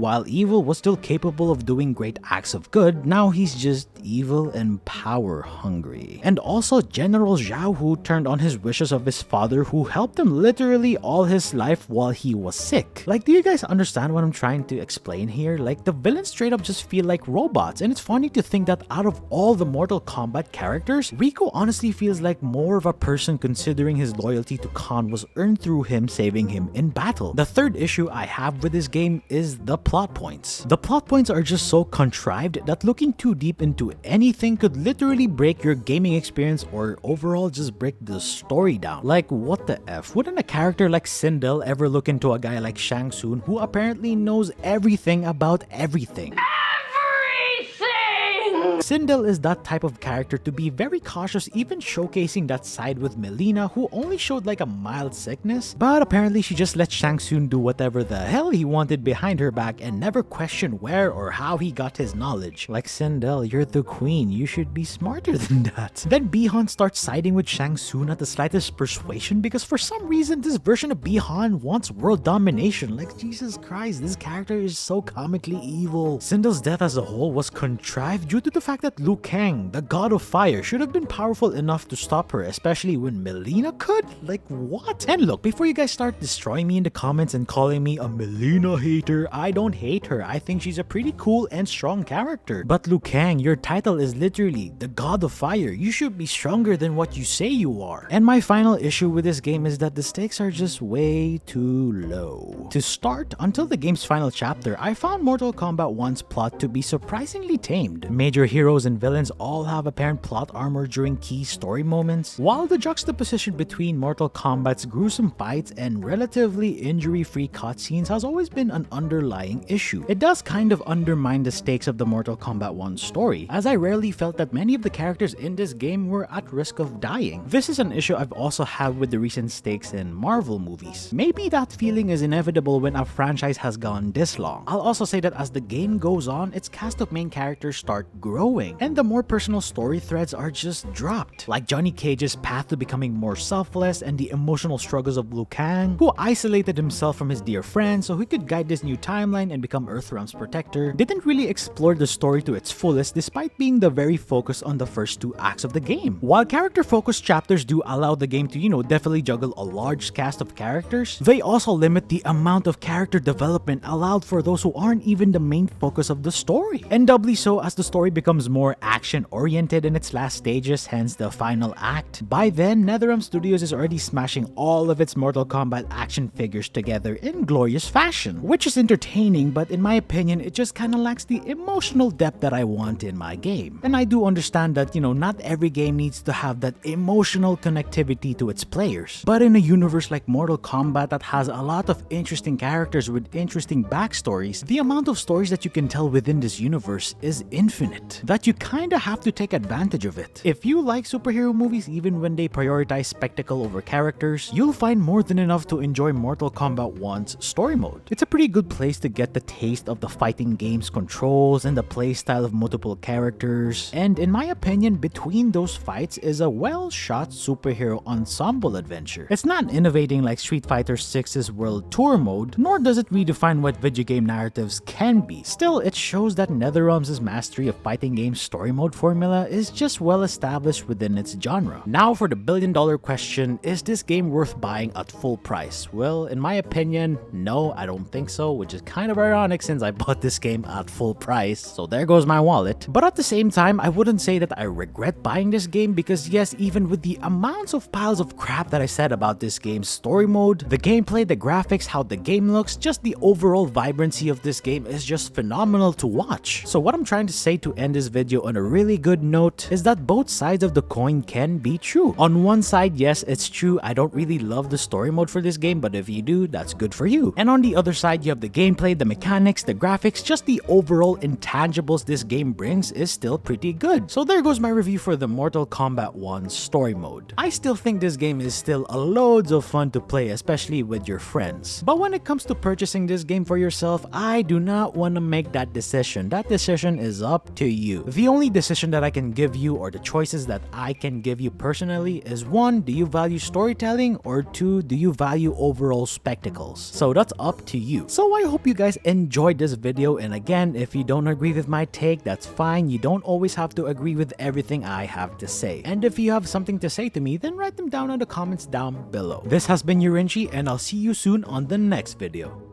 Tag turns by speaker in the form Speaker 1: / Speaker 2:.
Speaker 1: while evil was still capable of doing great acts of good, now he's just evil and power hungry. And also General Zhao Hu turned on his wishes of his father who helped him literally all his life while he was sick. Like, do you guys understand what I'm trying to explain here? Like, the villains straight up just feel like robots, and it's funny to think that out of all the Mortal Kombat characters, Rico honestly feels like more of a person considering his loyalty to Khan was earned through him saving him in battle. The third issue I have with this game is the plot points. The plot points are just so contrived that looking too deep into anything could literally break your gaming experience or overall just break the story down. Like, what the F? Wouldn't a character like Sindel ever look into a guy like Shang Tsung who apparently knows everything about everything? Sindel is that type of character to be very cautious, even showcasing that side with Melina, who only showed like a mild sickness, but apparently she just let Shang Tsung do whatever the hell he wanted behind her back and never questioned where or how he got his knowledge. Like, Sindel, you're the queen, you should be smarter than that. Then Bi-Han starts siding with Shang Tsung at the slightest persuasion because for some reason this version of Bi-Han wants world domination. Like, Jesus Christ, this character is so comically evil. Sindel's death as a whole was contrived due to the fact that Liu Kang, the god of fire, should have been powerful enough to stop her, especially when Melina could? Like, what? And look, before you guys start destroying me in the comments and calling me a Melina hater, I don't hate her. I think she's a pretty cool and strong character. But Liu Kang, your title is literally the god of fire. You should be stronger than what you say you are. And my final issue with this game is that the stakes are just way too low. To start, until the game's final chapter, I found Mortal Kombat 1's plot to be surprisingly tamed. Major heroes and villains all have apparent plot armor during key story moments, while the juxtaposition between Mortal Kombat's gruesome fights and relatively injury-free cutscenes has always been an underlying issue. It does kind of undermine the stakes of the Mortal Kombat 1 story, as I rarely felt that many of the characters in this game were at risk of dying. This is an issue I've also had with the recent stakes in Marvel movies. Maybe that feeling is inevitable when a franchise has gone this long. I'll also say that as the game goes on, its cast of main characters start growing, and the more personal story threads are just dropped, like Johnny Cage's path to becoming more selfless and the emotional struggles of Liu Kang, who isolated himself from his dear friend so he could guide this new timeline and become Earthrealm's protector, didn't really explore the story to its fullest despite being the very focus on the first two acts of the game. While character-focused chapters do allow the game to, definitely juggle a large cast of characters, they also limit the amount of character development allowed for those who aren't even the main focus of the story. And doubly so as the story becomes more action-oriented in its last stages, hence the final act. By then, NetherRealm Studios is already smashing all of its Mortal Kombat action figures together in glorious fashion, which is entertaining, but in my opinion, it just kinda lacks the emotional depth that I want in my game. And I do understand that, not every game needs to have that emotional connectivity to its players. But in a universe like Mortal Kombat that has a lot of interesting characters with interesting backstories, the amount of stories that you can tell within this universe is infinite, that you kinda have to take advantage of it. If you like superhero movies even when they prioritize spectacle over characters, you'll find more than enough to enjoy Mortal Kombat 1's story mode. It's a pretty good place to get the taste of the fighting game's controls and the playstyle of multiple characters, and in my opinion, between those fights is a well-shot superhero ensemble adventure. It's not innovating like Street Fighter 6's World Tour mode, nor does it redefine what video game narratives can be. Still, it shows that NetherRealm's mastery of fighting games story mode formula is just well established within its genre. Now for the billion-dollar question, is this game worth buying at full price? Well, in my opinion, no, I don't think so, which is kind of ironic since I bought this game at full price, so there goes my wallet. But at the same time, I wouldn't say that I regret buying this game because yes, even with the amounts of piles of crap that I said about this game's story mode, the gameplay, the graphics, how the game looks, just the overall vibrancy of this game is just phenomenal to watch. So what I'm trying to say to end this video on a really good note is that both sides of the coin can be true. On one side, yes, it's true, I don't really love the story mode for this game, but if you do, that's good for you. And on the other side, you have the gameplay, the mechanics, the graphics, just the overall intangibles this game brings is still pretty good. So there goes my review for the Mortal Kombat 1 story mode. I still think this game is still a loads of fun to play, especially with your friends. But when it comes to purchasing this game for yourself, I do not want to make that decision. That decision is up to you. The only decision that I can give you, or the choices that I can give you personally, is 1. Do you value storytelling, or 2. Do you value overall spectacles? So that's up to you. So I hope you guys enjoyed this video, and again, if you don't agree with my take, that's fine. You don't always have to agree with everything I have to say. And if you have something to say to me, then write them down in the comments down below. This has been Yorinchi, and I'll see you soon on the next video.